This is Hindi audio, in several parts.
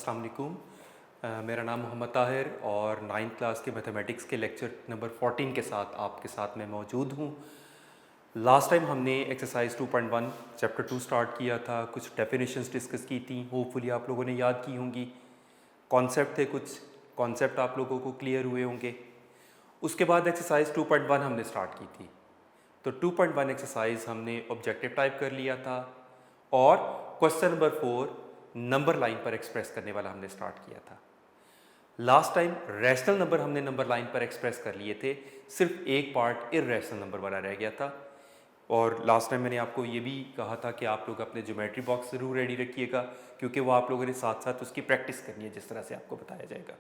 अस्सलाम वालेकुम। मेरा नाम मोहम्मद ताहिर और 9th क्लास के मैथमेटिक्स के लेक्चर नंबर 14 के साथ आपके साथ मैं मौजूद हूँ। लास्ट टाइम हमने एक्सरसाइज 2.1 चैप्टर 2 स्टार्ट किया था, कुछ डेफिनेशंस डिस्कस की थी, होपफुली आप लोगों ने याद की होंगी। कॉन्सेप्ट थे, कुछ कॉन्सेप्ट आप लोगों को क्लियर हुए होंगे। उसके बाद एक्सरसाइज 2.1 हमने स्टार्ट की थी। तो 2.1 एक्सरसाइज हमने ऑब्जेक्टिव टाइप कर लिया था और क्वेश्चन नंबर 4 नंबर लाइन पर एक्सप्रेस करने वाला हमने स्टार्ट किया था। लास्ट टाइम रैशनल नंबर हमने नंबर लाइन पर एक्सप्रेस कर लिए थे, सिर्फ एक पार्ट इर्रेशनल नंबर वाला रह गया था। और लास्ट टाइम मैंने आपको ये भी कहा था कि आप लोग अपने ज्योमेट्री बॉक्स ज़रूर रेडी रखिएगा, क्योंकि वो आप लोगों ने साथ साथ उसकी प्रैक्टिस करनी है जिस तरह से आपको बताया जाएगा।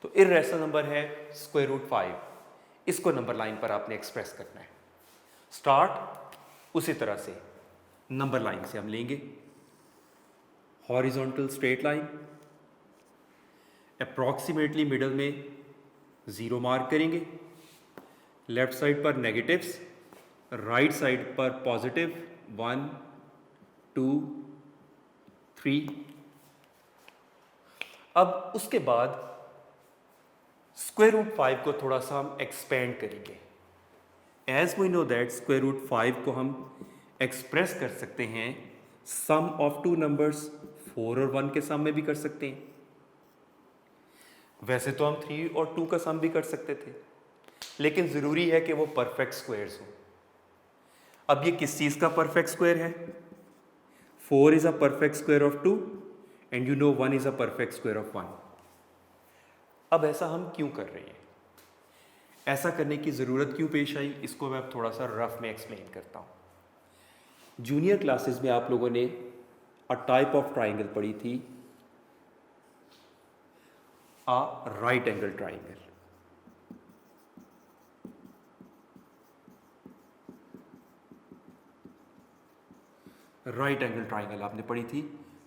तो इर्रेशनल नंबर है √5, इसको नंबर लाइन पर आपने एक्सप्रेस करना है। स्टार्ट उसी तरह से नंबर लाइन से हम लेंगे, horizontal straight line, approximately middle में 0 मार्क करेंगे, लेफ्ट साइड पर नेगेटिव्स, राइट साइड पर पॉजिटिव 1 2 3। अब उसके बाद √5 को थोड़ा सा हम एक्सपेंड करेंगे। एज वी नो दैट √5 को हम एक्सप्रेस कर सकते हैं सम ऑफ टू नंबर्स, 4 और 1 के सम में भी कर सकते हैं। वैसे तो हम 3 और 2 का सम भी कर सकते थे, लेकिन ज़रूरी है कि वो परफेक्ट स्क्वायर्स हों। अब ये किस चीज़ का परफेक्ट स्क्वायर है? 4 is a perfect square of 2 and you know 1 is a perfect square of 1। अब ऐसा हम क्यों कर रहे हैं? ऐसा करने की ज़रूरत क्यों पेश आई, इसको मैं अब थोड़ा सा रफ में एक्सप्लेन करता हूँ। जूनियर क्लासेस में आप लोगों ने अ टाइप ऑफ ट्राइंगल पढ़ी थी, अ right angle triangle. Right angle triangle आपने पढ़ी थी,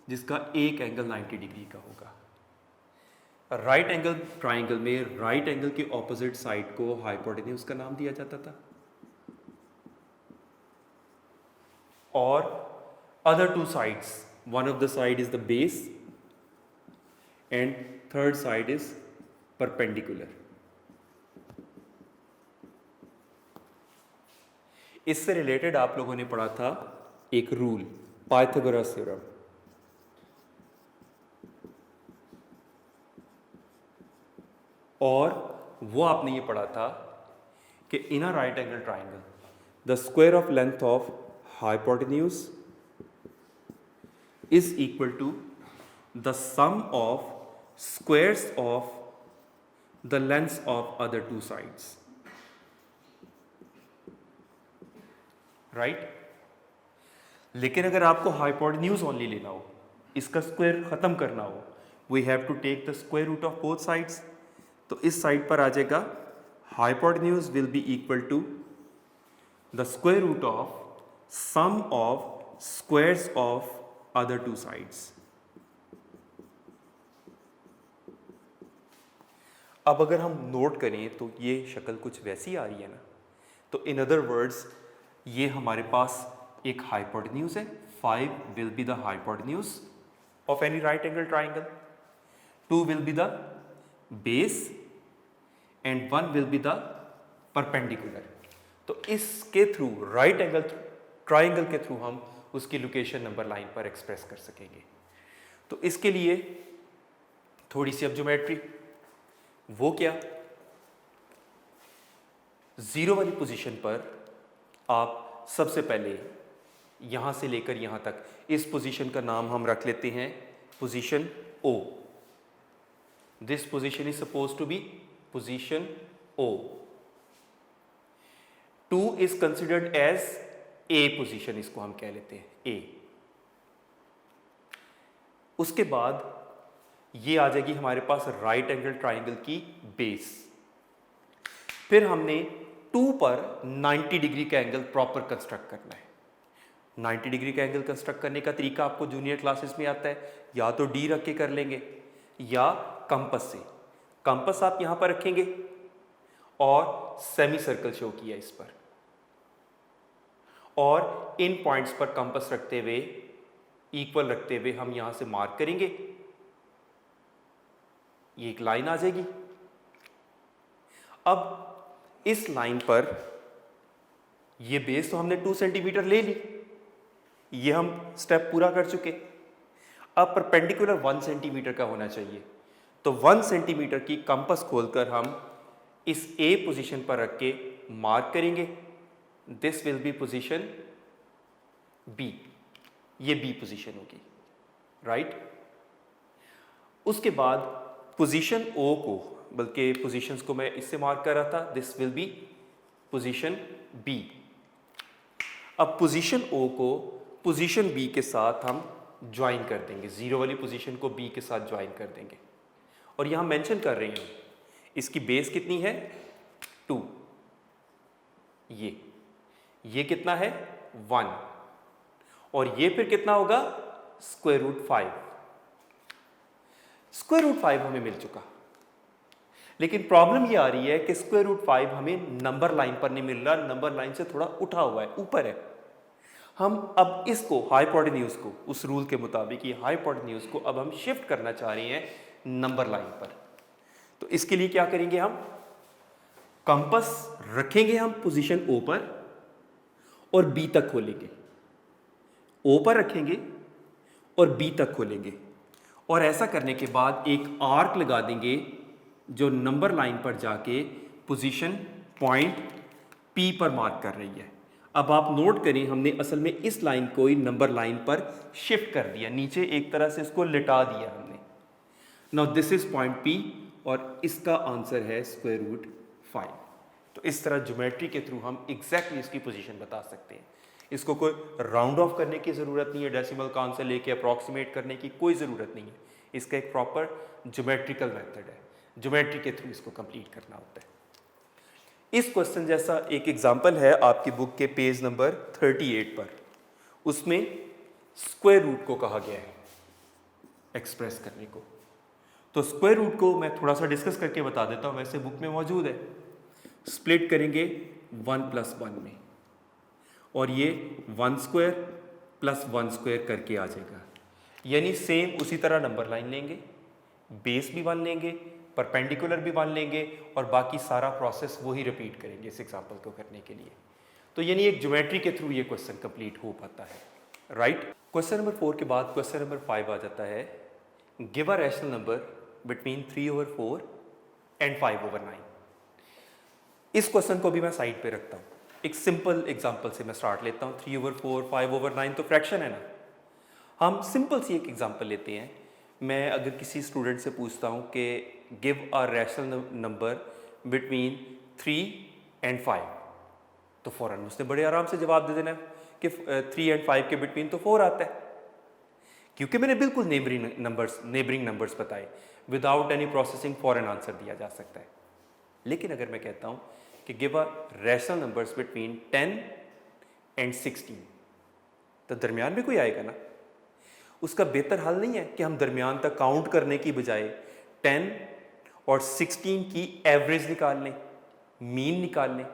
जिसका एक एंगल 90 डिग्री का होगा। राइट एंगल ट्राइंगल में राइट एंगल के ऑपोजिट साइड को हाइपोटेन्यूज का नाम दिया जाता था, और other two sides, one of the side is the base and third side is perpendicular. इससे रिलेटेड आप लोगों ने पढ़ा था एक रूल, पाइथागोरस थ्योरम। और वो आपने ये पढ़ा था कि in a right angle triangle the square of length of hypotenuse is equal to the sum of squares of the lengths of other two sides. Right? लेकिन अगर आपको हाइपोटेन्यूज ओनली लेना हो, इसका स्क्वायर खत्म करना हो, we have to take the square root of both sides. तो इस साइड पर आ जाएगा hypotenuse will be equal to the square root of sum of squares of other two sides. अब अगर हम नोट करें तो ये शक्ल कुछ वैसी आ रही है ना। तो इन अदर वर्ड्स ये हमारे पास एक हाइपोटेन्यूज है, 5 will be the hypotenuse of any right angle triangle, 2 will be the base and 1 will be the perpendicular. तो इसके थ्रू, राइट एंगल ट्राइंगल के थ्रू हम उसकी लोकेशन नंबर लाइन पर एक्सप्रेस कर सकेंगे। तो इसके लिए थोड़ी सी अब ज्योमेट्री, वो क्या, 0 वाली पोजीशन पर आप सबसे पहले यहां से लेकर यहां तक इस पोजीशन का नाम हम रख लेते हैं position O। This position is suppose to be position O। 2 is considered as A position, इसको हम कह लेते हैं A। उसके बाद ये आ जाएगी हमारे पास राइट एंगल ट्राइंगल की बेस। फिर हमने 2 पर 90 डिग्री का एंगल प्रॉपर कंस्ट्रक्ट करना है। 90 डिग्री का एंगल कंस्ट्रक्ट करने का तरीका आपको जूनियर क्लासेस में आता है, या तो डी रख के कर लेंगे या कंपस से। कंपस आप यहां पर रखेंगे और सेमी सर्कल शो किया इस पर, और इन पॉइंट्स पर कंपस रखते हुए, इक्वल रखते हुए हम यहां से मार्क करेंगे ये एक लाइन आ जाएगी। अब इस लाइन पर ये बेस तो हमने 2 सेंटीमीटर ले ली, ये हम स्टेप पूरा कर चुके। अब परपेंडिकुलर 1 सेंटीमीटर का होना चाहिए, तो 1 सेंटीमीटर की कंपास खोलकर हम इस ए पोजीशन पर रख के मार्क करेंगे। This will be position B, ये बी पोजीशन होगी, राइट। उसके बाद पोजीशन ओ को, बल्कि पोजीशंस को मैं इससे मार्क कर रहा था, this will be position B. अब पोजीशन ओ को पोजीशन बी के साथ हम ज्वाइन कर देंगे, जीरो वाली पोजीशन को बी के साथ ज्वाइन कर देंगे। और यहां मेंशन कर रही हूं इसकी बेस कितनी है 2, ये कितना है 1, और ये फिर कितना होगा स्क्वायर रूट 5। स्क्वायर रूट 5 हमें मिल चुका, लेकिन प्रॉब्लम ये आ रही है कि स्क्वायर रूट 5 हमें नंबर लाइन पर नहीं मिल रहा, नंबर लाइन से थोड़ा उठा हुआ है, ऊपर है। हम अब इसको हाइपोटेन्यूज को, उस रूल के मुताबिक ये हाइपोटेन्यूज को अब हम शिफ्ट करना चाह रहे हैं नंबर लाइन पर। तो इसके लिए क्या करेंगे, हम कंपास रखेंगे हम पोजीशन ओ पर और बी तक खोलेंगे, ओ पर रखेंगे और बी तक खोलेंगे, और ऐसा करने के बाद एक आर्क लगा देंगे जो नंबर लाइन पर जाके पोजीशन पॉइंट पी पर मार्क कर रही है। अब आप नोट करें, हमने असल में इस लाइन को ही नंबर लाइन पर शिफ्ट कर दिया, नीचे एक तरह से इसको लिटा दिया हमने। Now this is point P और इसका आंसर है स्क्वायर रूट 5। तो इस तरह ज्योमेट्री के थ्रू हम एग्जैक्टली इसकी पोजीशन बता सकते हैं। इसको कोई राउंड ऑफ करने की ज़रूरत नहीं है, डेसिमल काउंट से लेके अप्रॉक्सीमेट करने की कोई ज़रूरत नहीं है। इसका एक प्रॉपर ज्योमेट्रिकल मेथड है, ज्योमेट्री के थ्रू इसको कंप्लीट करना होता है। इस क्वेश्चन जैसा एक एग्जाम्पल है आपकी बुक के पेज नंबर 38 पर, उसमें स्क्वायर रूट को कहा गया है एक्सप्रेस करने को। तो स्क्वायर रूट को मैं थोड़ा सा डिस्कस करके बता देता हूँ, वैसे बुक में मौजूद है। स्प्लिट करेंगे 1 + 1 में, और ये 1 स्क्वायर + 1 स्क्वायर करके आ जाएगा। यानी सेम उसी तरह नंबर लाइन लेंगे, बेस भी 1 लेंगे, परपेंडिकुलर भी 1 लेंगे, और बाकी सारा प्रोसेस वही रिपीट करेंगे इस एग्जाम्पल को करने के लिए। तो यानी एक ज्योमेट्री के थ्रू ये क्वेश्चन कंप्लीट हो पाता है, राइट। क्वेश्चन नंबर 4 के बाद क्वेश्चन नंबर 5 आ जाता है, give a rational number between 3/4 and 5/9। इस क्वेश्चन को भी मैं साइड पे रखता हूँ, एक सिंपल एग्जाम्पल से मैं स्टार्ट लेता हूँ। 3/4 5/9 तो फ्रैक्शन है ना। हम सिंपल सी एक एग्जाम्पल लेते हैं। मैं अगर किसी स्टूडेंट से पूछता हूँ कि give a rational number between 3 and 5, तो फ़ौरन उसने बड़े आराम से जवाब दे देना है कि 3 एंड 5 के बिटवीन तो 4 आता है, क्योंकि मैंने बिल्कुल नेबरिंग नंबर्स बताए। विदाउट एनी प्रोसेसिंग फॉरन आंसर दिया जा सकता है। लेकिन अगर मैं कहता हूँ कि give a rational numbers between 10 and 16, तो दरमियान में कोई आएगा ना। उसका बेहतर हल नहीं है कि हम दरमियान तक काउंट करने की बजाय 10 और 16 की एवरेज निकाल लें, मीन निकाल लें।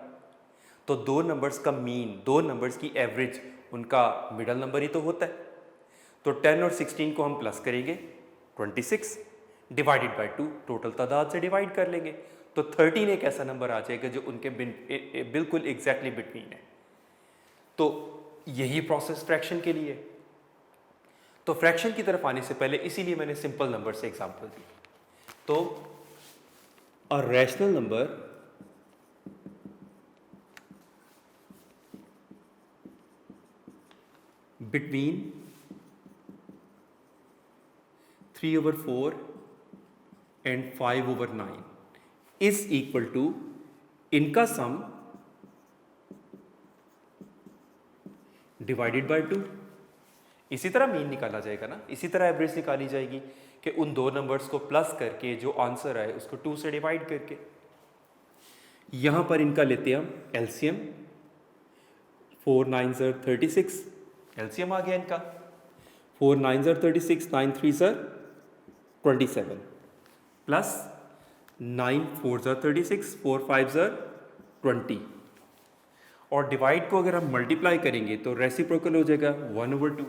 तो दो नंबर्स का मीन, दो नंबर्स की एवरेज, उनका मिडल नंबर ही तो होता है। तो 10 और 16 को हम प्लस करेंगे, 26 डिवाइडेड बाय 2, टोटल तादाद से डिवाइड कर लेंगे, तो 13 एक ऐसा नंबर आ जाएगा जो उनके बिल्कुल एग्जैक्टली बिटवीन है। तो यही प्रोसेस फ्रैक्शन के लिए। तो फ्रैक्शन की तरफ आने से पहले इसीलिए मैंने सिंपल नंबर से एग्जांपल दी। तो a rational number between 3/4 and 5/9 is equal to, इनका सम डिवाइडेड बाय 2। इसी तरह मीन निकाला जाएगा ना, इसी तरह एवरेज निकाली जाएगी कि उन दो नंबर्स को प्लस करके जो आंसर आए उसको 2 से डिवाइड करके। यहां पर इनका लेते हैं हम एलसीएम, 4 9s are 36, एलसीएम आ गया इनका। 4 9s are 36, 9 3s are 27, plus 9 4s are 36, 4 5s are 20, और डिवाइड को अगर हम मल्टीप्लाई करेंगे तो रेसिप्रोकल हो जाएगा 1/2।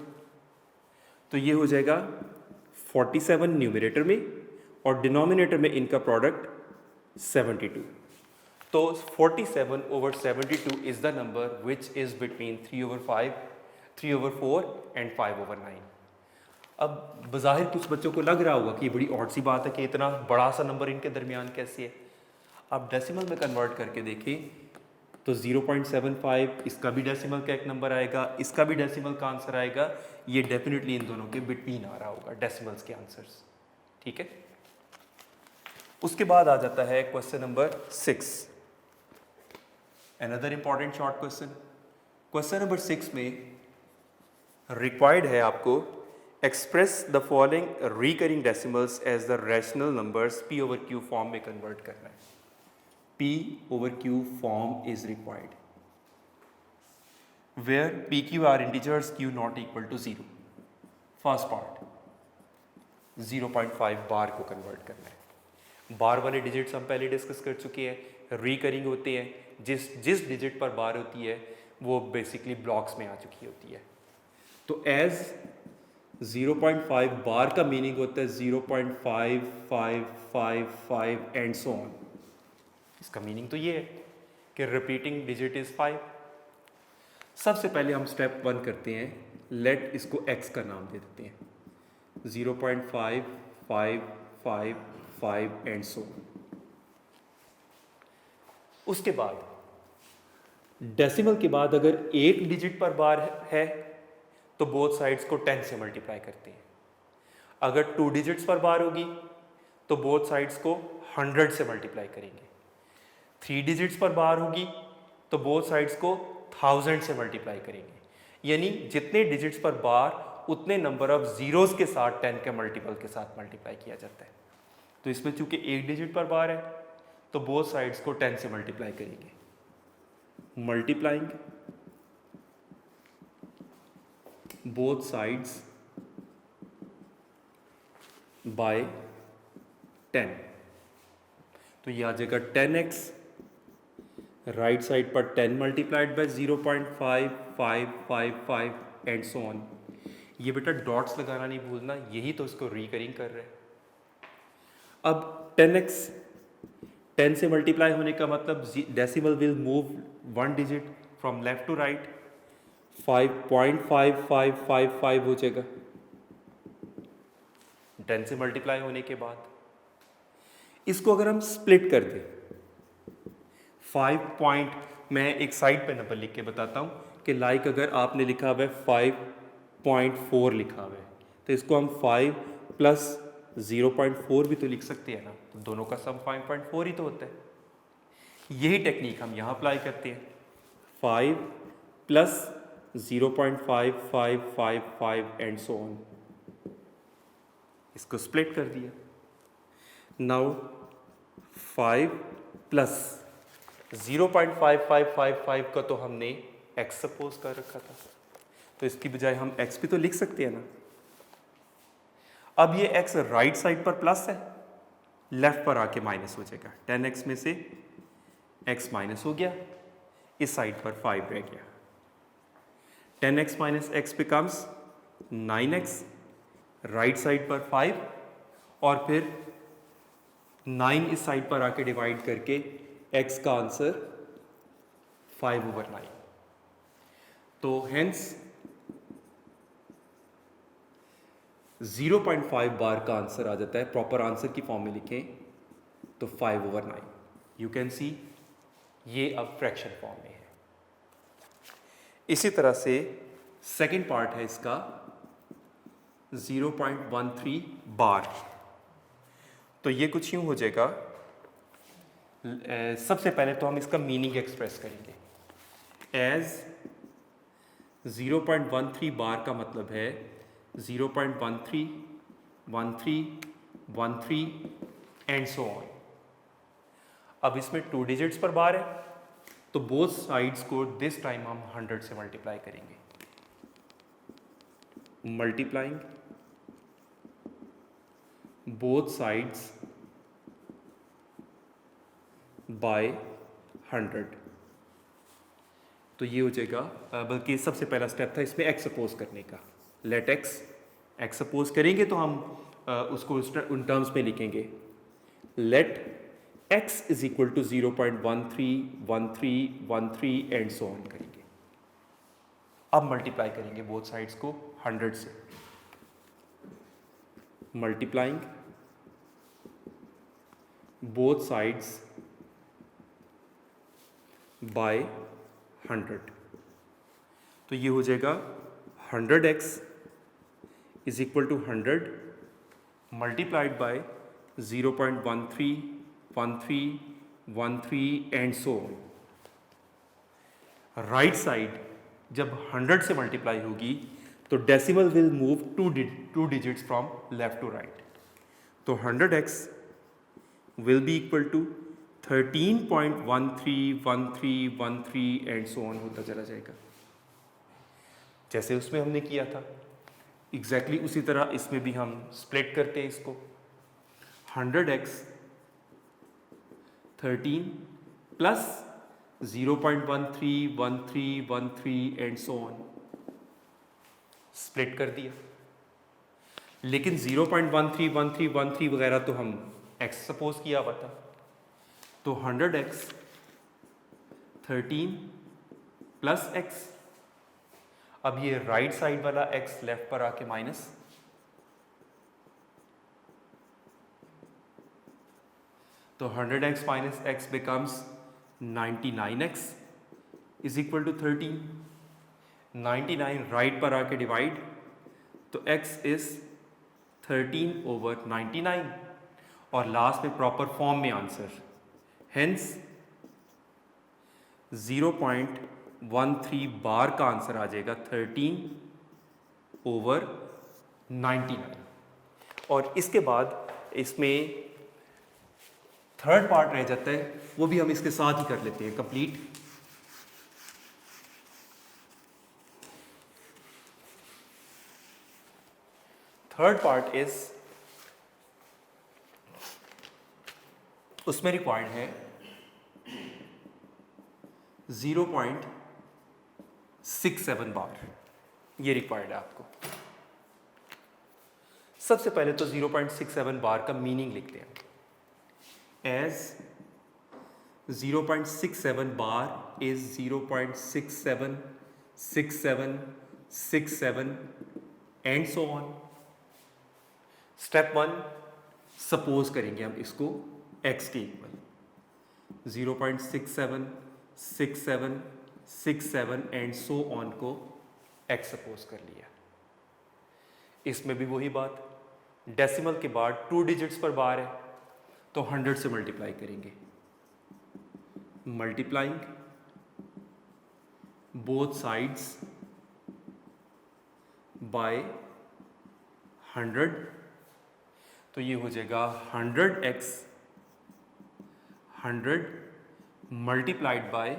तो ये हो जाएगा 47 न्यूमरेटर में और डिनोमिनेटर में इनका प्रोडक्ट 72। तो 47/72 is the number which is between 3/5, 3/4 and 5/9। अब बज़ाहिर कुछ बच्चों को लग रहा होगा कि ये बड़ी ऑड सी बात है कि इतना बड़ा सा नंबर इनके दरमियान कैसे है। आप डेसिमल में कन्वर्ट करके देखें तो 0.75 इसका भी डेसिमल का एक नंबर आएगा, इसका भी डेसिमल का आंसर आएगा। ये डेफिनेटली इन दोनों के बिटवीन आ रहा होगा डेसिमल्स के आंसर्स, ठीक है। उसके बाद आ जाता है question number 6, another important short question. Question number 6 में रिक्वायर्ड है आपको express the following recurring decimals as the rational numbers P/Q form में कन्वर्ट करना है। P/Q form is required where PQ are integers Q not equal to 0। First part 0.5 bar को कन्वर्ट करना है। बार वाले डिजिट्स हम पहले डिस्कस कर चुके हैं, रिकरिंग होते हैं, जिस डिजिट पर बार होती है वो बेसिकली ब्लॉक्स में आ चुकी होती है। तो एज 0.5 बार का मीनिंग होता है 0.5555 एंड सो ऑन। इसका मीनिंग तो ये है कि रिपीटिंग डिजिट इज 5। सबसे पहले हम स्टेप 1 करते हैं, लेट इसको x का नाम दे देते हैं 0.5555 एंड सो ऑन। उसके बाद डेसिमल के बाद अगर एक डिजिट पर बार है तो बोथ साइड्स को 10 से मल्टीप्लाई करते हैं। अगर 2 डिजिट्स पर बार होगी तो बोथ साइड्स को 100 से मल्टीप्लाई करेंगे। 3 डिजिट्स पर बार होगी तो बोथ साइड्स को 1000 से मल्टीप्लाई करेंगे। यानी जितने डिजिट्स पर बार उतने नंबर ऑफ जीरोस के साथ 10 के मल्टीपल के साथ मल्टीप्लाई किया जाता है। तो इसमें चूंकि एक डिजिट पर बार है तो बोथ साइड्स को 10 से मल्टीप्लाई करेंगे। मल्टीप्लाइंग both sides by 10, तो ये आ जाएगा 10x, राइट साइड पर 10 multiplied by 0.5555 and so on. ये बेटा डॉट्स लगाना नहीं भूलना, यही तो इसको रिकरिंग कर रहे हैं। अब 10x 10 से मल्टीप्लाई होने का मतलब decimal will move 1 digit from left to right, 5.5555 हो जाएगा 10 से मल्टीप्लाई होने के बाद। इसको अगर हम स्प्लिट कर दें 5 मैं एक साइड पे नंबर लिख के बताता हूं कि लाइक अगर आपने लिखा हुआ है 5.4 लिखा हुआ है तो इसको हम 5 प्लस 0.4 भी तो लिख सकते हैं ना, तो दोनों का सम 5.4 ही तो होता है। यही टेक्निक हम यहां अप्लाई करते हैं, 5 प्लस 0.5555 एंड सो ऑन। इसको स्प्लिट कर दिया। नाउ 5 प्लस 0.5555 का तो हमने x सपोज कर रखा था, तो इसकी बजाय हम x भी तो लिख सकते हैं ना। अब ये x राइट साइड पर प्लस है, लेफ्ट पर आके माइनस हो जाएगा। 10x में से x माइनस हो गया, इस साइड पर 5 रह गया। 10x minus x becomes 9x, right side पर 5 और फिर 9 इस साइड पर आके डिवाइड करके x का आंसर 5/9। तो हेंस 0.5 बार का आंसर आ जाता है। प्रॉपर आंसर की फॉर्म में लिखें तो 5/9। यू कैन सी ये अब फ्रैक्शन फॉर्म में है। इसी तरह से सेकेंड पार्ट है इसका 0.13 बार। तो ये कुछ यूं हो जाएगा, सबसे पहले तो हम इसका मीनिंग एक्सप्रेस करेंगे। एज 0.13 बार का मतलब है 0.13 13 13 एंड सो ऑन। अब इसमें 2 डिजिट्स पर बार है तो बोथ साइड्स को दिस टाइम हम 100 से मल्टीप्लाई करेंगे। Multiplying both sides by 100। तो ये हो जाएगा, बल्कि सबसे पहला स्टेप था इसमें एक्स सपोज करने का। लेट एक्स सपोज करेंगे तो हम उसको उन टर्म्स में लिखेंगे। Let x is equal to 0.131313 and so on करेंगे। अब मल्टीप्लाई करेंगे बोथ साइड्स को 100 से, मल्टीप्लाइंग बोथ साइड्स बाय 100, तो ये हो जाएगा 100x is equal to 100 multiplied by 0.131313 and so on. Right side जब 100 से मल्टीप्लाई होगी तो decimal will move two digits from left to right, तो 100x will be equal to 13.131313 and so on होता चला जाएगा, जैसे उसमें हमने किया था एग्जैक्टली उसी तरह इसमें भी हम स्प्लिट करते हैं इसको। 100x 13 plus 0.131313 and so on, split कर दिया। लेकिन 0.131313 वगैरह तो हम x सपोज किया हुआ था, तो 100x 13 प्लस x, अब ये राइट साइड वाला x लेफ्ट पर आके माइनस, तो 100x minus x becomes 99x is equal to 13। 99 right पर आके डिवाइड, तो x इज 13/99 और लास्ट में प्रॉपर फॉर्म में आंसर, हेंस 0.13 बार का आंसर आ जाएगा 13/99। और इसके बाद इसमें थर्ड पार्ट रह जाता है, वो भी हम इसके साथ ही कर लेते हैं कंप्लीट। थर्ड पार्ट इज, उसमें रिक्वायर्ड है 0.67 बार, ये रिक्वायर्ड है आपको। सबसे पहले तो 0.67 बार का मीनिंग लिखते हैं, as 0.67 bar is 0.676767 and so on. Step 1 suppose करेंगे हम इसको x के इक्वल, 0.676767 एंड सो ऑन को x सपोज कर लिया। इसमें भी वही बात, डेसिमल के बाद 2 डिजिट्स पर बार है तो 100 से मल्टीप्लाई करेंगे, मल्टीप्लाइंग बोथ साइड्स बाय 100, तो ये हो जाएगा 100x 100 multiplied by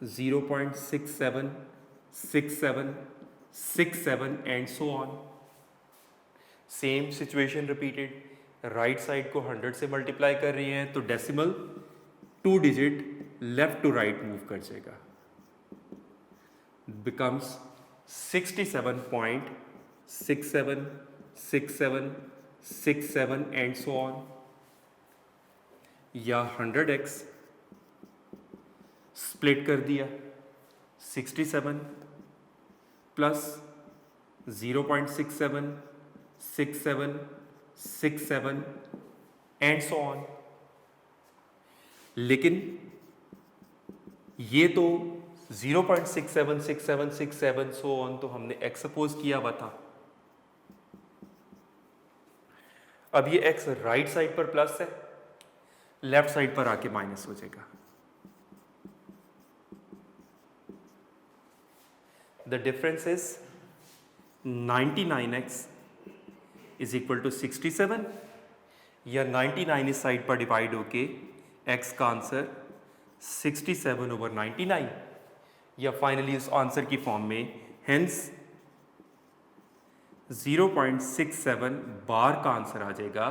0.676767 and so on. Same situation repeated, right side को 100 से मल्टीप्लाई कर रही हैं तो decimal 2 digit left to right move कर जाएगा, बिकम्स 67.676767 एंड सो ऑन, या 100x स्प्लिट कर दिया 67 प्लस 0.676767 एंड सो ऑन। लेकिन ये तो 0.676767 सो ऑन तो हमने x सपोज किया हुआ था, अब ये x राइट साइड पर प्लस है, लेफ्ट साइड पर आके माइनस हो जाएगा। The difference is 99x is equal to 67, या 99 इस साइड पर डिवाइड होके x का आंसर 67/99, या फाइनली उस आंसर की फॉर्म में, हेंस 0.67 बार का आंसर आ जाएगा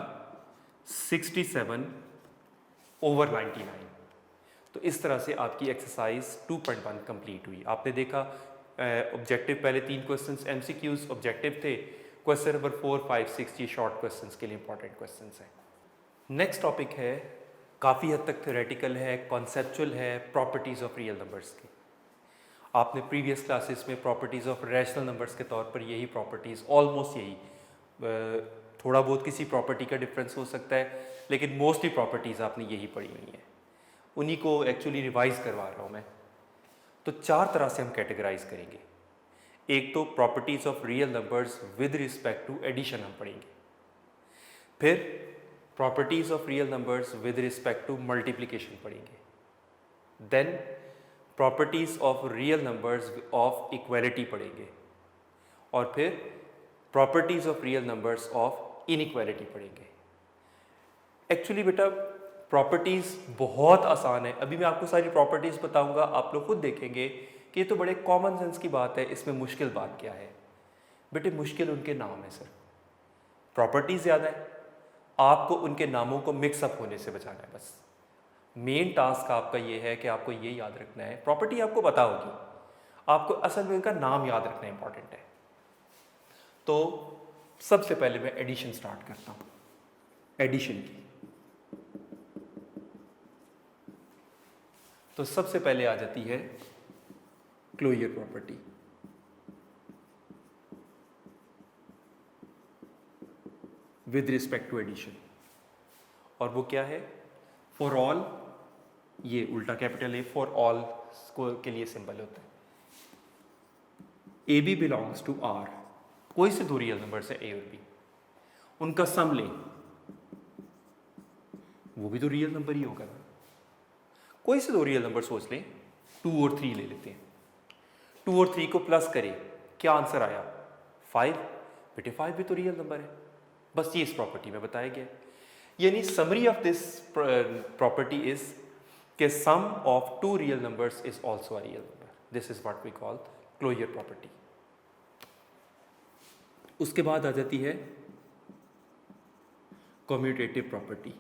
67/99। तो इस तरह से आपकी एक्सरसाइज 2.1 कंप्लीट हुई। आपने देखा ऑब्जेक्टिव पहले 3 क्वेश्चंस MCQs ऑब्जेक्टिव थे, क्वेश्चन नंबर 4, 5, 6 ये शॉर्ट क्वेश्चंस के लिए इंपॉर्टेंट क्वेश्चंस हैं। नेक्स्ट टॉपिक है, काफ़ी हद तक थ्योरेटिकल है, कॉन्सेप्चुअल है, प्रॉपर्टीज़ ऑफ रियल नंबर्स की। आपने प्रीवियस क्लासेस में प्रॉपर्टीज़ ऑफ रैशनल नंबर्स के तौर पर यही प्रॉपर्टीज़, ऑलमोस्ट यही, थोड़ा बहुत किसी प्रॉपर्टी का डिफरेंस हो सकता है, लेकिन मोस्टली प्रॉपर्टीज़ आपने यही पढ़ी हुई हैं। उन्हीं को एक्चुअली रिवाइज करवा रहा हूँ मैं। तो 4 तरह से हम कैटेगराइज करेंगे। एक तो properties of real numbers with respect to addition हम पढ़ेंगे, फिर properties of real numbers with respect to multiplication पढ़ेंगे, then properties of real numbers of equality पढ़ेंगे, और फिर properties of real numbers of inequality पढ़ेंगे। एक्चुअली बेटा प्रॉपर्टीज़ बहुत आसान है। अभी मैं आपको सारी प्रॉपर्टीज़ बताऊंगा, आप लोग खुद देखेंगे कि ये तो बड़े कॉमन सेंस की बात है, इसमें मुश्किल बात क्या है? बेटे मुश्किल उनके नाम है सर। प्रॉपर्टीज़ ज़्यादा है, आपको उनके नामों को मिक्सअप होने से बचाना है बस। मेन टास्क आपका ये है कि आपको ये याद रखना है, प्रॉपर्टी आपको पता होगी, आपको असल में उनका नाम याद रखना इंपॉर्टेंट है। तो सबसे पहले मैं एडिशन स्टार्ट करता हूँ, एडिशन की। तो सबसे पहले आ जाती है closure property. With respect to addition, और वो क्या है? फॉर ऑल, ये उल्टा कैपिटल ए फॉर ऑल के लिए सिंबल होता है। A B belongs to R, कोई से दो रियल नंबर्स है ए और बी, उनका सम लें, वो भी तो रियल नंबर ही होगा ना। कोई से दो रियल नंबर सोच लें, 2 और 3 ले लेते हैं। 2 और 3 को प्लस करें, क्या आंसर आया? 5। बेटे 5 भी तो रियल नंबर है। बस ये इस प्रॉपर्टी में बताया गया। यानी summary of this property is कि sum of 2 real numbers is also a real number. This is what we call closure property. उसके बाद आ जाती है कम्यूटेटिव प्रॉपर्टी।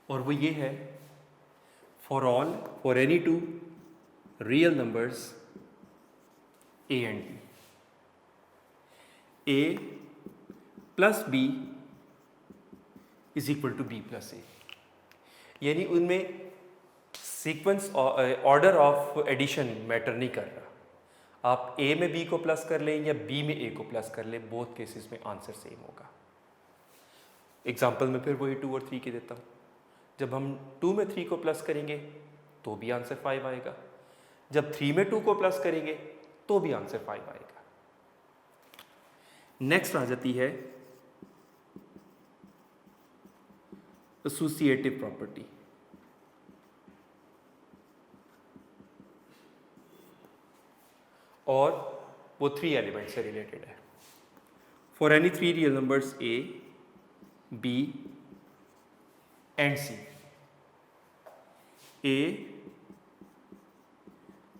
और वो ये है, for all, for any 2 real numbers A and B, A plus B is equal to B plus A. यानी उनमें sequence order of addition matter नहीं कर रहा। आप ए में बी को प्लस कर लें या बी में ए को प्लस कर लें, बोथ केसेस में आंसर सेम होगा। एग्जाम्पल में फिर वही 2 और 3 के देता हूँ। जब हम 2 में 3 को प्लस करेंगे तो भी आंसर 5 आएगा, जब 3 में 2 को प्लस करेंगे तो भी आंसर 5 आएगा। नेक्स्ट आ जाती है एसोसिएटिव प्रॉपर्टी। और वो 3 एलिमेंट से रिलेटेड है। For any 3 real numbers A, B and C, A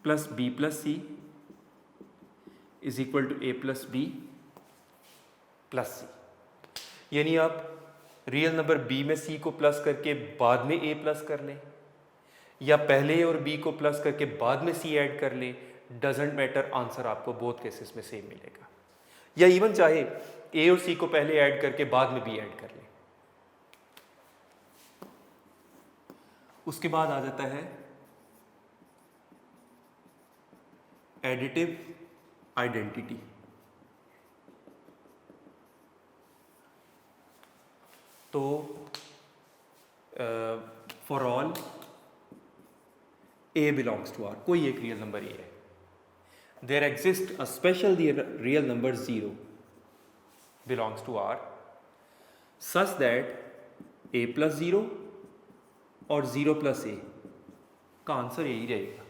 plus B plus C is equal to A plus B plus C. यानी आप रियल नंबर बी में सी को प्लस करके बाद में ए प्लस कर लें, या पहले और बी को प्लस करके बाद में सी ऐड कर लें, डजेंट मैटर, आंसर आपको बोथ केसेस में सेम मिलेगा। या इवन चाहे ए और सी को पहले ऐड करके बाद में बी ऐड कर लें। उसके बाद आ जाता है एडिटिव आइडेंटिटी। तो for all A belongs to R, कोई एक रियल नंबर ए है, there exist a special real number 0 belongs to R such that A plus 0 और 0 प्लस ए का आंसर यही रहेगा।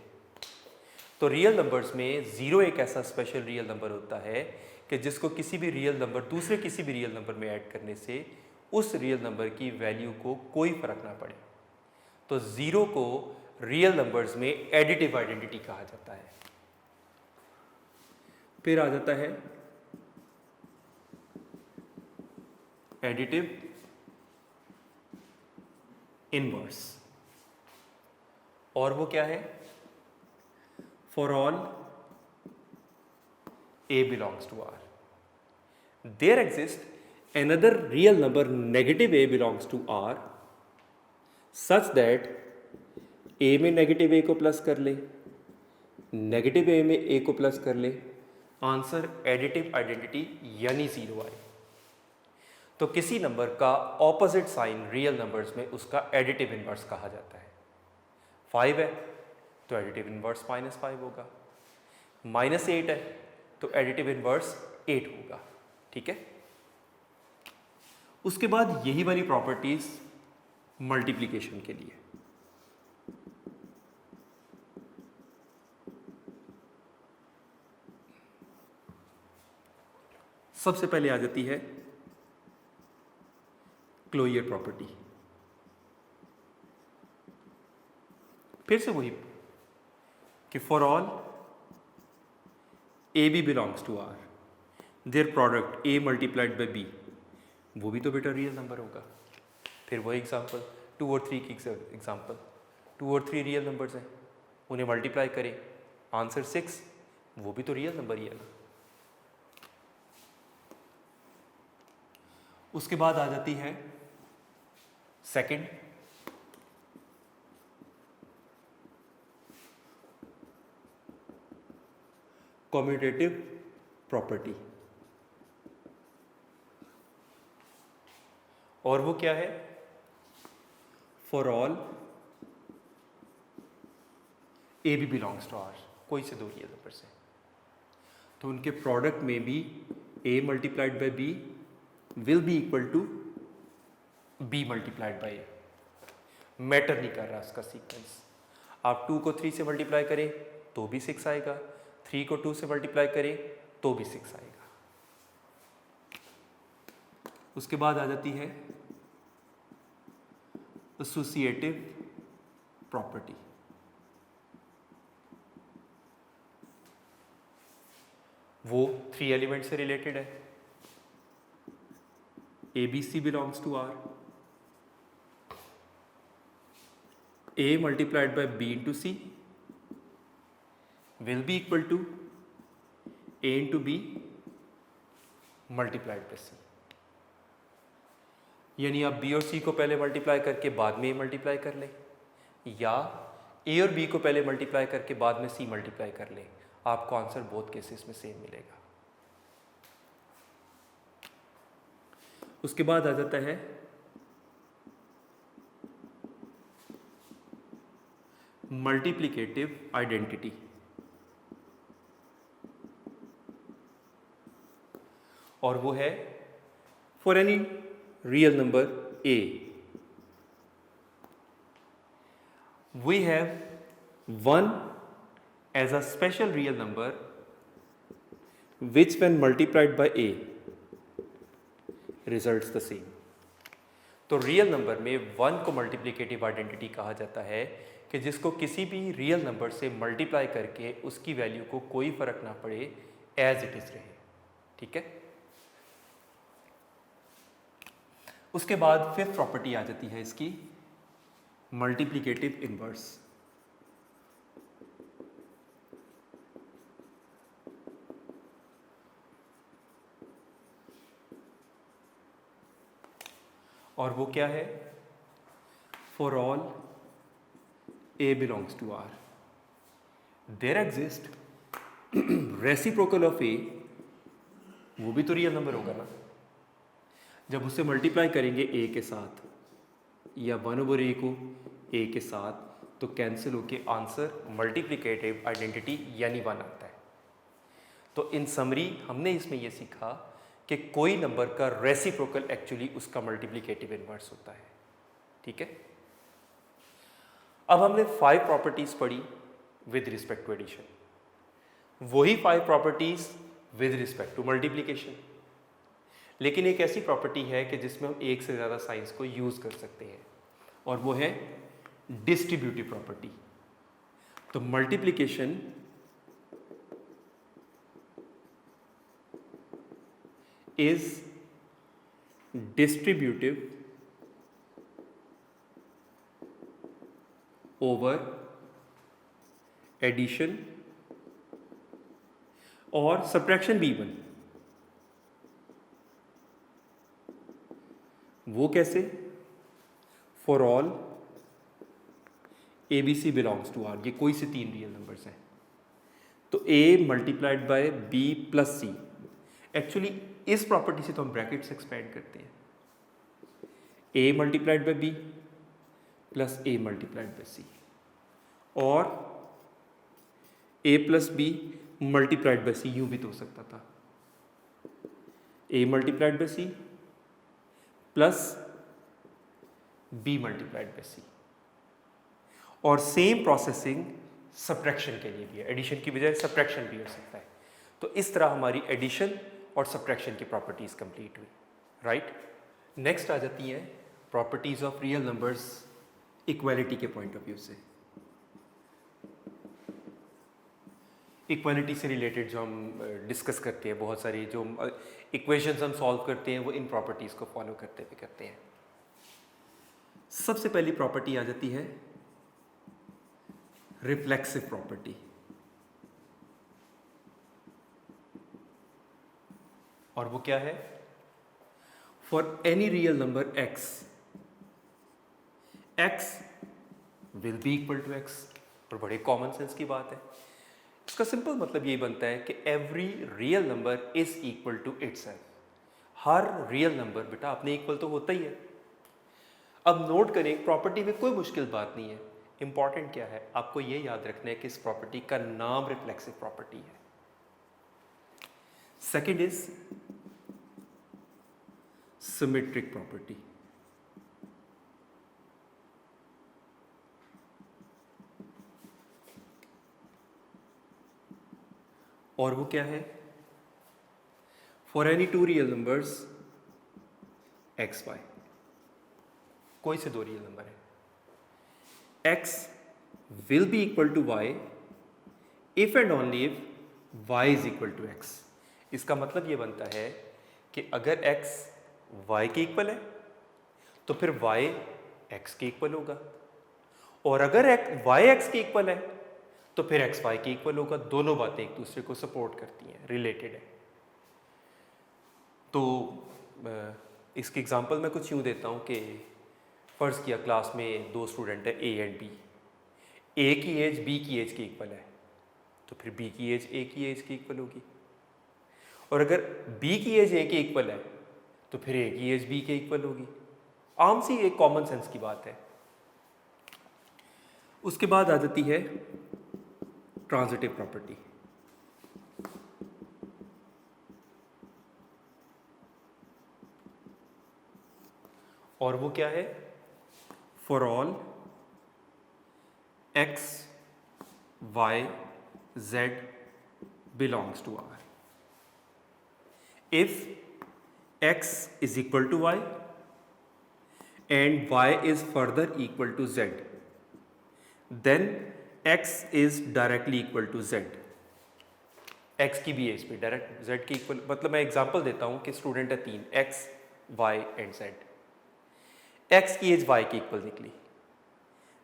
तो रियल नंबर्स में 0 एक ऐसा स्पेशल रियल नंबर होता है कि जिसको किसी भी रियल नंबर, दूसरे किसी भी रियल नंबर में ऐड करने से उस रियल नंबर की वैल्यू को कोई फर्क ना पड़े। तो 0 को रियल नंबर्स में एडिटिव आइडेंटिटी कहा जाता है। फिर आ जाता है एडिटिव इनवर्स, और वो क्या है? for all a belongs to R, there exists another real number negative a belongs to R such that a में नेगेटिव ए को प्लस कर ले, नेगेटिव ए में ए को प्लस कर ले, आंसर एडिटिव आइडेंटिटी यानी जीरो आए। तो किसी नंबर का ऑपोजिट साइन रियल नंबर्स में उसका एडिटिव इनवर्स कहा जाता है। 5 है तो एडिटिव इनवर्स -5 होगा, -8 है तो एडिटिव इनवर्स 8 होगा। ठीक है, उसके बाद यही वाली प्रॉपर्टीज मल्टीप्लिकेशन के लिए। सबसे पहले आ जाती है क्लोजर प्रॉपर्टी। फिर से वही कि for all A B belongs to R, their product A multiplied by B, वो भी तो बेटा रियल नंबर होगा। फिर वही एग्जांपल 2 और 3 की एग्जांपल, 2 और 3 रियल नंबर्स हैं, उन्हें मल्टीप्लाई करें, आंसर 6, वो भी तो रियल नंबर ही है ना। उसके बाद आ जाती है सेकंड, कम्यूटेटिव प्रॉपर्टी, और वो क्या है? For all A B belongs to R, कोई से दो रियल नंबर से, तो उनके प्रोडक्ट में भी A multiplied by B will be equal to B multiplied by A. Matter नहीं कर रहा इसका सीक्वेंस। आप 2 को 3 से मल्टीप्लाई करें तो भी 6 आएगा, 3 को 2 से मल्टीप्लाई करें तो भी 6 आएगा। उसके बाद आ जाती है एसोसिएटिव प्रॉपर्टी। वो 3 एलिमेंट से रिलेटेड है। A B C belongs to R, A multiplied by B into C will be equal to A into B multiplied by C. यानी आप बी और सी को पहले मल्टीप्लाई करके बाद में ए मल्टीप्लाई कर लें, या ए और बी को पहले मल्टीप्लाई करके बाद में सी मल्टीप्लाई कर लें, आपको आंसर बोथ केसेस में सेम मिलेगा। उसके बाद आ जाता है मल्टीप्लिकेटिव आइडेंटिटी। और वो है for any real number a we have 1 as a special real number which when multiplied by a results the same। तो रियल नंबर में 1 को मल्टीप्लिकेटिव आइडेंटिटी कहा जाता है कि जिसको किसी भी रियल नंबर से मल्टीप्लाई करके उसकी वैल्यू को कोई फर्क ना पड़े, एज इट इज रहे। ठीक है, उसके बाद फिफ्थ प्रॉपर्टी आ जाती है इसकी मल्टीप्लिकेटिव इनवर्स। और वो क्या है? For all A belongs to R, there exist reciprocal of A, वो भी तो रियल नंबर होगा ना। जब उसे मल्टीप्लाई करेंगे ए के साथ या 1/a को ए के साथ, तो कैंसिल होके आंसर मल्टीप्लिकेटिव आइडेंटिटी यानी 1 आता है। तो इन समरी हमने इसमें यह सीखा कि कोई नंबर का रेसिप्रोकल एक्चुअली उसका मल्टीप्लिकेटिव इनवर्स होता है। ठीक है, अब हमने 5 प्रॉपर्टीज पढ़ी विद रिस्पेक्ट टू एडिशन, वही 5 properties with respect to multiplication, लेकिन एक ऐसी प्रॉपर्टी है कि जिसमें हम एक से ज़्यादा साइंस को यूज़ कर सकते हैं, और वो है डिस्ट्रीब्यूटिव प्रॉपर्टी। तो multiplication is distributive over addition और सब्ट्रैक्शन b1, वो कैसे? For all ABC belongs to R, ये कोई से 3 रियल नंबर्स हैं, तो A multiplied by B plus C। Actually इस प्रॉपर्टी से तो हम ब्रैकेट्स एक्सपेंड करते हैं, A multiplied by B plus A multiplied by C, और A plus B multiplied by C, यूँ भी तो हो सकता था, A multiplied by C plus B multiplied by C। और सेम प्रोसेसिंग सब्ट्रैक्शन के लिए भी है, एडिशन की बजाय सब्ट्रैक्शन भी हो सकता है। तो इस तरह हमारी एडिशन और सब्ट्रैक्शन की प्रॉपर्टीज कंप्लीट हुई, राइट। नेक्स्ट आ जाती हैं properties of real numbers equality के पॉइंट ऑफ व्यू से। इक्वालिटी से रिलेटेड जो हम डिस्कस करते हैं, बहुत सारी जो इक्वेशंस हम सॉल्व करते हैं, वो इन प्रॉपर्टीज़ को फॉलो करते हुए करते हैं। सबसे पहली प्रॉपर्टी आ जाती है रिफ्लेक्सिव प्रॉपर्टी, और वो क्या है? For any real number x, x will be equal to x। और बड़े कॉमन सेंस की बात है, इसका सिंपल मतलब ये बनता है कि every real number is equal to itself. हर रियल नंबर बेटा अपने इक्वल तो होता ही है। अब नोट करें, प्रॉपर्टी में कोई मुश्किल बात नहीं है, इंपॉर्टेंट क्या है आपको ये याद रखना है कि इस प्रॉपर्टी का नाम रिफ्लेक्सिव प्रॉपर्टी है। सेकंड इज सिमेट्रिक प्रॉपर्टी, और वो क्या है? For any two real numbers X Y, कोई से दो रियल नंबर है, x will be equal to y if and only if y is equal to x। इसका मतलब ये बनता है कि अगर x y के इक्वल है तो फिर y x के इक्वल होगा, और अगर y x के इक्वल है तो फिर x y के इक्वल होगा। दोनों बातें एक दूसरे को सपोर्ट करती हैं, रिलेटेड है। तो इसकी एग्जांपल मैं कुछ यूँ देता हूँ कि फ़र्ज़ किया क्लास में दो स्टूडेंट है A एंड B, A की एज B की एज के इक्वल है, तो फिर B की एज A की एज के इक्वल होगी, और अगर B की एज A के इक्वल है तो फिर A की एज B के इक्वल होगी। आम सी एक कॉमन सेंस की बात है। उसके बाद आ जाती है ट्रांजिटिव प्रॉपर्टी, और वो क्या है? For all x y z belongs to R, if x is equal to y and y is further equal to z, then x is directly equal to z। x की भी एज पे डायरेक्ट z के इक्वल, मतलब मैं एग्जांपल देता हूँ कि स्टूडेंट है 3, x y and z। x की एज y के इक्वल निकली,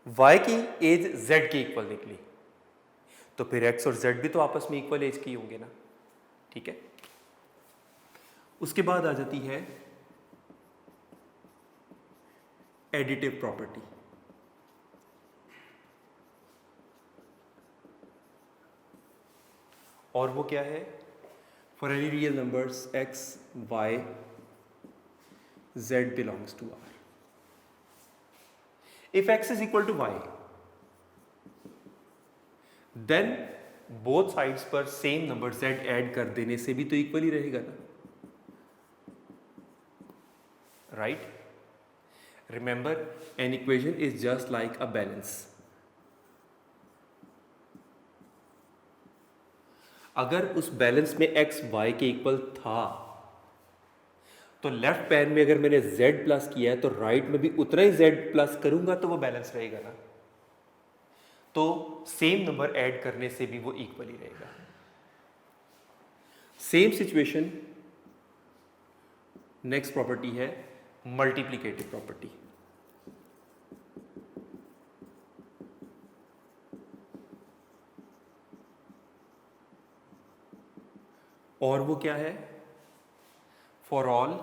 y की एज z के इक्वल निकली, तो फिर x और z भी तो आपस में इक्वल एज की होंगे ना, ठीक है। उसके बाद आ जाती है एडिटिव प्रॉपर्टी, और वो क्या है? For any real numbers x y z belongs to R, if x is equal to y then both sides पर सेम नंबर z ऐड कर देने से भी तो इक्वल ही रहेगा ना, right. Remember an equation is just like a balance. अगर उस बैलेंस में x y के इक्वल था तो लेफ्ट पैन में अगर मैंने z प्लस किया है तो राइट में भी उतना ही z प्लस करूंगा तो वो बैलेंस रहेगा ना। तो सेम नंबर ऐड करने से भी वो इक्वल ही रहेगा। सेम सिचुएशन नेक्स्ट प्रॉपर्टी है मल्टीप्लिकेटिव प्रॉपर्टी। और वो क्या है? For all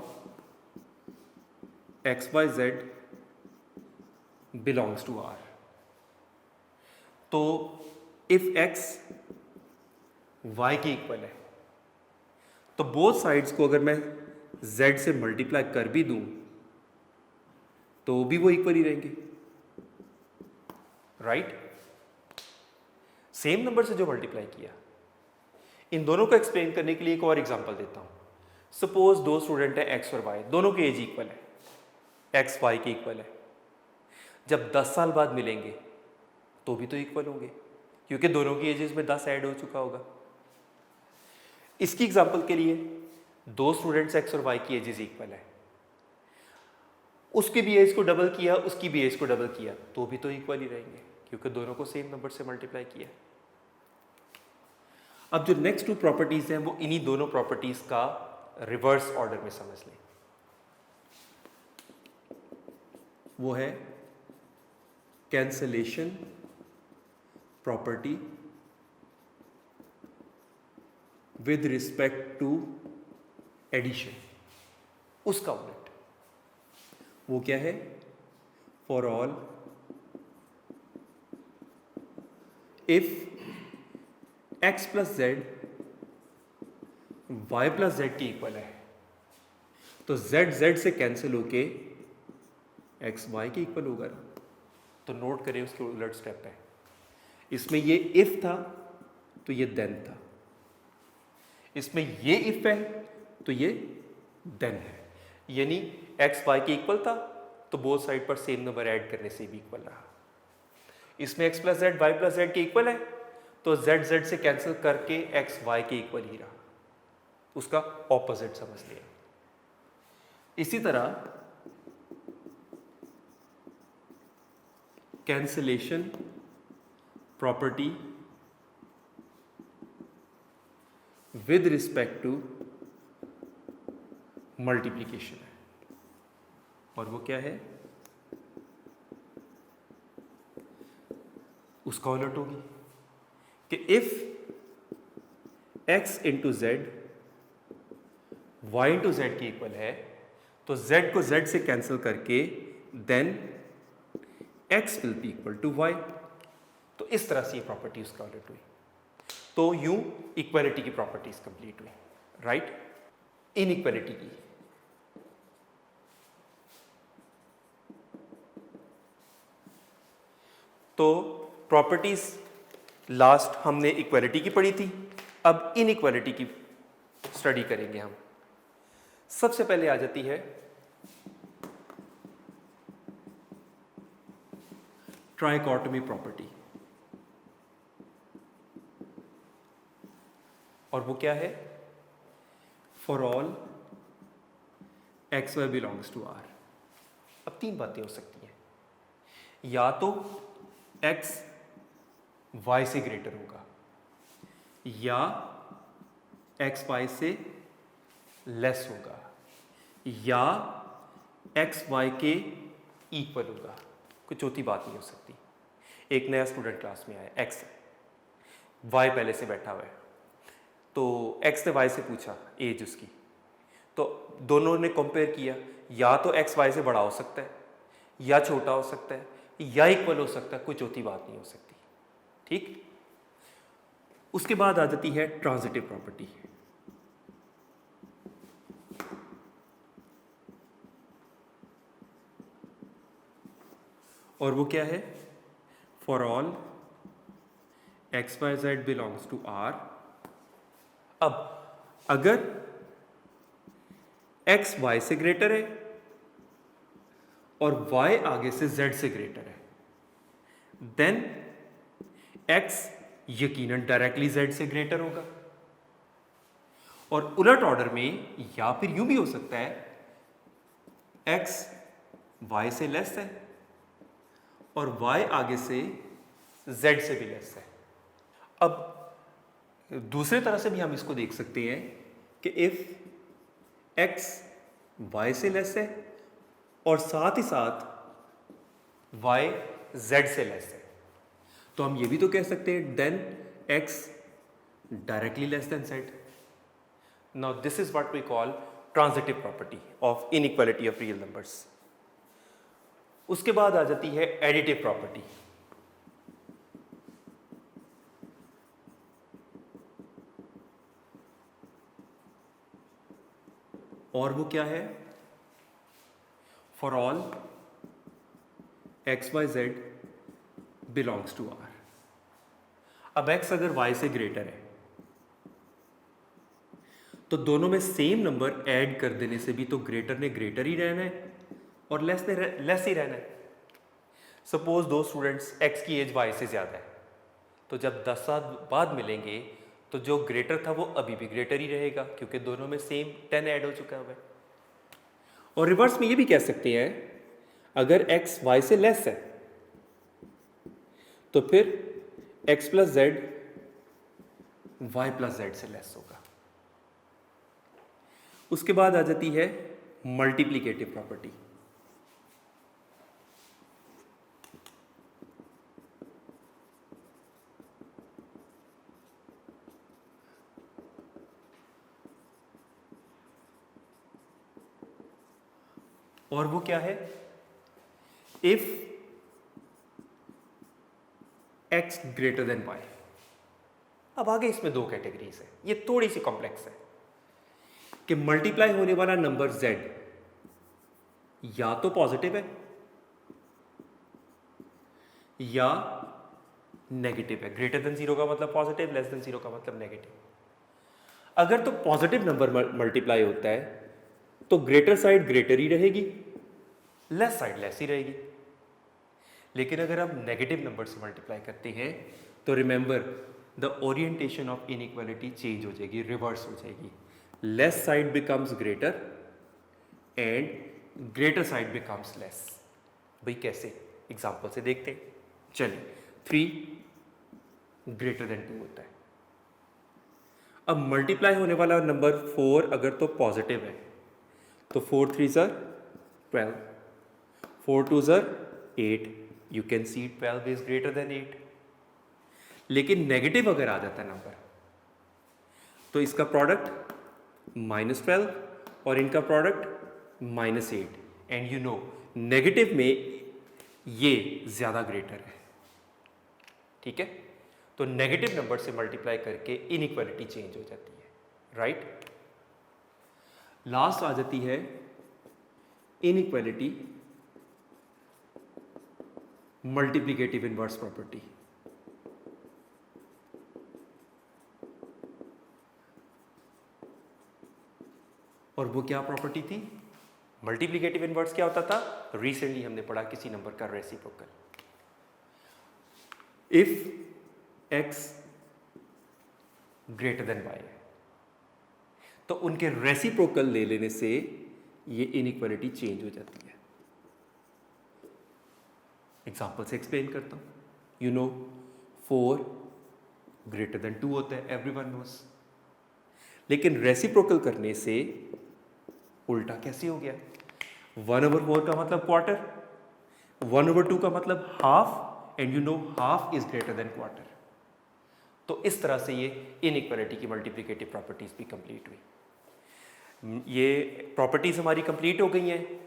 X Y Z belongs to R. तो इफ एक्स वाई के इक्वल है तो बोथ साइड्स को अगर मैं z से मल्टीप्लाई कर भी दूं तो भी वो इक्वल ही रहेंगे, राइट? सेम नंबर से जो मल्टीप्लाई किया। इन दोनों को एक्सप्लेन करने के लिए एक और एग्जांपल देता हूं। सपोज दो स्टूडेंट है x और y, दोनों की एज इक्वल है, x y के इक्वल है। जब 10 साल बाद मिलेंगे तो भी तो इक्वल होंगे, क्योंकि दोनों की एजेस में 10 ऐड हो चुका होगा। इसकी एग्जांपल के लिए दो स्टूडेंट्स x और y की एजेस इक्वल है, उसकी भी एज को डबल किया, उसकी भी एज को डबल किया, तो भी तो इक्वल ही रहेंगे, क्योंकि दोनों को सेम नंबर से मल्टीप्लाई किया। अब जो नेक्स्ट टू प्रॉपर्टीज हैं वो इन्हीं दोनों प्रॉपर्टीज का रिवर्स ऑर्डर में समझ लें। वो है cancellation property with respect to addition. उसका उलट वो क्या है? For all if x plus Z Y plus Z के इक्वल है तो z से कैंसिल होके x y के इक्वल होगा ना। तो नोट करें उसके उलट स्टेप है। इसमें ये इफ था तो ये देन था, इसमें ये इफ है तो ये देन है। यानी x y के इक्वल था तो बोथ साइड पर सेम नंबर ऐड करने से भी इक्वल रहा। इसमें x plus Z Y plus Z के इक्वल है तो z से कैंसिल करके x y के इक्वल ही रहा, उसका ऑपोजिट समझ लिया। इसी तरह cancellation property with respect to multiplication है, और वो क्या है? उसका उलट होगी कि if x into Z Y into Z के इक्वल है तो z को z से कैंसिल करके then x will be equal to y। तो इस तरह से ये प्रॉपर्टी उसका उलट हुई। तो यूं इक्वालिटी की प्रॉपर्टीज कंप्लीट हुई, राइट? इनइक्वालिटी की तो प्रॉपर्टीज लास्ट हमने इक्वालिटी की पढ़ी थी, अब इनइक्वालिटी की स्टडी करेंगे हम। सबसे पहले आ जाती है ट्राइकॉटमी प्रॉपर्टी, और वो क्या है? For all X Y belongs to R. अब तीन बातें हो सकती हैं, या तो x y से ग्रेटर होगा, या x y से लेस होगा, या x y के इक्वल होगा। कोई चौथी बात नहीं हो सकती। एक नया स्टूडेंट क्लास में आया, x y पहले से बैठा हुआ है, तो x ने y से पूछा एज उसकी, तो दोनों ने कंपेयर किया, या तो x y से बड़ा हो सकता है, या छोटा हो सकता है, या इक्वल हो सकता है, कोई चौथी बात नहीं हो सकती। ठीक? उसके बाद आ जाती है ट्रांजिटिव प्रॉपर्टी। और वो क्या है? For all X Y Z belongs to R. अब अगर x y से ग्रेटर है और y आगे से z से ग्रेटर है, देन x यकीनन डायरेक्टली z से ग्रेटर होगा। और उलट ऑर्डर में या फिर यूं भी हो सकता है x y से लेस है और y आगे से z से भी लेस है। अब दूसरे तरह से भी हम इसको देख सकते हैं कि इफ x y से लेस है और साथ ही साथ y z से लेस है, तो हम ये भी तो कह सकते हैं then x directly less than z। Now this is what we call transitive property of inequality of real numbers. उसके बाद आ जाती है additive property. और वो क्या है? For all x, y, z belongs to R. अब x अगर y से ग्रेटर है तो दोनों में सेम नंबर ऐड कर देने से भी तो ग्रेटर ने ग्रेटर ही रहना है और लेस ने लेस ही रहना है. सपोज दो स्टूडेंट्स x की एज y से ज़्यादा है, तो जब 10 साल बाद मिलेंगे तो जो ग्रेटर था वो अभी भी ग्रेटर ही रहेगा क्योंकि दोनों में सेम 10 ऐड हो चुका है. और रिवर्स में ये भी कह सकते हैं अगर x y से लेस है तो फिर x plus Z y plus Z से लेस होगा. उसके बाद आ जाती है मल्टीप्लिकेटिव प्रॉपर्टी. और वो क्या है? If x greater than y. अब आगे इसमें दो कैटेगरीज है, ये थोड़ी सी कॉम्प्लेक्स है कि मल्टीप्लाई होने वाला नंबर z या तो पॉजिटिव है या नेगेटिव है. ग्रेटर देन जीरो का मतलब पॉजिटिव, लेस देन जीरो का मतलब नेगेटिव. अगर तो पॉजिटिव नंबर मल्टीप्लाई होता है तो ग्रेटर साइड ग्रेटर ही रहेगी, लेस साइड लेस ही रहेगी. लेकिन अगर आप नेगेटिव नंबर से मल्टीप्लाई करते हैं तो remember the orientation of inequality change हो जाएगी, रिवर्स हो जाएगी. Less side becomes greater and greater side becomes less. भाई कैसे? एग्जांपल से देखते हैं. चलिए 3 ग्रेटर देन 2 होता है. अब मल्टीप्लाई होने वाला नंबर 4 अगर तो पॉजिटिव है तो 4 3s are 12, 4 2s are 8. You can see 12 is greater than 8. लेकिन नेगेटिव अगर आ जाता है नंबर तो इसका प्रोडक्ट -12 और इनका product -8. And you know negative में ये ज़्यादा ग्रेटर है. ठीक है, तो नेगेटिव नंबर से मल्टीप्लाई करके इनइक्वालिटी चेंज हो जाती है. राइट. लास्ट आ जाती है इनइक्वालिटी मल्टीप्लिकेटिव इनवर्स प्रॉपर्टी. और वो क्या प्रॉपर्टी थी? मल्टीप्लिकेटिव इनवर्स क्या होता था? रिसेंटली हमने पढ़ा किसी नंबर का reciprocal. If x greater than y है तो उनके रेसिप्रोकल ले लेने से ये इनइक्वालिटी चेंज हो जाती है. एग्जांपल से एक्सप्लेन करता हूं. यू नो 4 ग्रेटर देन 2 होता है, एवरीवन नोस. लेकिन रेसिप्रोकल करने से उल्टा कैसे हो गया? 1/4 का मतलब क्वार्टर, 1/2 का मतलब half, and you know half is greater than quarter. तो इस तरह से ये इनइक्वालिटी की मल्टीप्लिकेटिव प्रॉपर्टीज भी कंप्लीट हुई. ये प्रॉपर्टीज हमारी कंप्लीट हो गई हैं.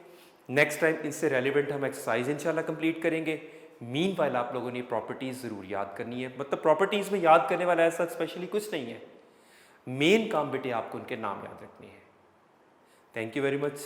नेक्स्ट टाइम इससे रेलिवेंट हम एक्सरसाइज इंशाल्लाह कंप्लीट करेंगे. मीनवाइल आप लोगों ने प्रॉपर्टीज ज़रूर याद करनी है. मतलब प्रॉपर्टीज में याद करने वाला ऐसा स्पेशली कुछ नहीं है. मेन काम बेटे आपको उनके नाम याद रखने हैं. Thank you very much.